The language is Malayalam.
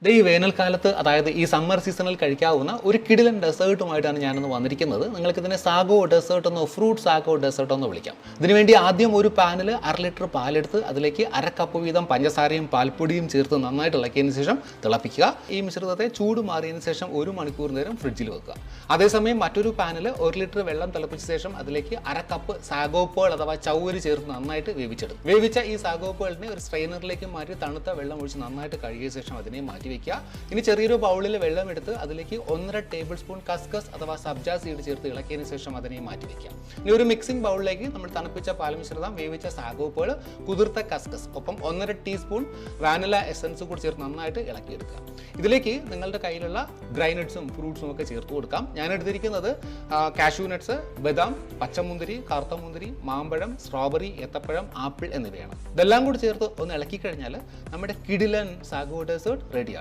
ഈ വേനൽക്കാലത്ത് അതായത് ഈ സമ്മർ സീസണിൽ കഴിക്കാവുന്ന ഒരു കിടിലൻ ഡെസേർട്ടുമായിട്ടാണ് ഞാനിന്ന് വന്നിരിക്കുന്നത്. നിങ്ങൾക്കിതിനെ സാഗോ ഡെസേർട്ട് എന്നോ ഫ്രൂട്ട് സാഗോ ഡെസേർട്ട് എന്നോ വിളിക്കാം. ഇതിനുവേണ്ടി ആദ്യം ഒരു പാനിൽ 1/2 ലിറ്റർ പാലെടുത്ത് അതിലേക്ക് 1/2 കപ്പ് വീതം പഞ്ചസാരയും പാൽപ്പൊടിയും ചേർത്ത് നന്നായിട്ട് ഇളക്കിയതിന് ശേഷം തിളപ്പിക്കുക. ഈ മിശ്രിതത്തെ ചൂട് മാറിയതിന് ശേഷം 1 മണിക്കൂർ നേരം ഫ്രിഡ്ജിൽ വെക്കുക. അതേസമയം മറ്റൊരു പാനിൽ 1 ലിറ്റർ വെള്ളം തിളപ്പിച്ച ശേഷം അതിലേക്ക് 1/2 കപ്പ് സാഗോ പേൾ അഥവാ ചൗവരി ചേർത്ത് നന്നായിട്ട് വേവിച്ചെടുക്കും. വേവിച്ച ഈ സാഗോ പേളിനെ ഒരു സ്ട്രെയിനറിലേക്ക് മാറ്റി തണുത്ത വെള്ളം ഒഴിച്ച് നന്നായിട്ട് കഴുകിയ ശേഷം അതിനെ മാറ്റി വെക്കുക. ഇനി ചെറിയൊരു ബൗളിൽ വെള്ളം എടുത്ത് അതിലേക്ക് 1.5 ടേബിൾ സ്പൂൺ കസ്കസ് അഥവാ സബ്ജ സീഡ് ചേർത്ത് ഇളക്കിയതിന് ശേഷം അതിനെ മാറ്റി വെക്കുക. ഇനി ഒരു മിക്സിംഗ് ബൗളിലേക്ക് നമ്മൾ തണുപ്പിച്ച പാൽ മിശ്രിതം, വേവിച്ച സാഗോ പേൾ, കുതിർത്ത കസ്കസ് ഒപ്പം 1.5 ടീസ്പൂൺ വാനില എസൻസ് കൂടി ചേർത്ത് നന്നായിട്ട് ഇളക്കിയെടുക്കുക. ഇതിലേക്ക് നിങ്ങളുടെ കയ്യിലുള്ള ഡ്രൈ നട്ട്സും ഫ്രൂട്ട്സും ഒക്കെ ചേർത്ത് കൊടുക്കാം. ഞാൻ എടുത്തിരിക്കുന്നത് കാഷ്യൂ നട്ട്സ്, ബദാം, പച്ചമുന്തിരി, കറുത്ത മുന്തിരി, മാമ്പഴം, സ്ട്രോബെറി, ഏത്തപ്പഴം, ആപ്പിൾ എന്നിവയാണ്. ഇതെല്ലാം കൂടി ചേർത്ത് ഒന്ന് ഇളക്കി കഴിഞ്ഞാൽ നമ്മുടെ കിടിലൻ സാഗോ ഡെസേർട്ട് റെഡിയാണ്.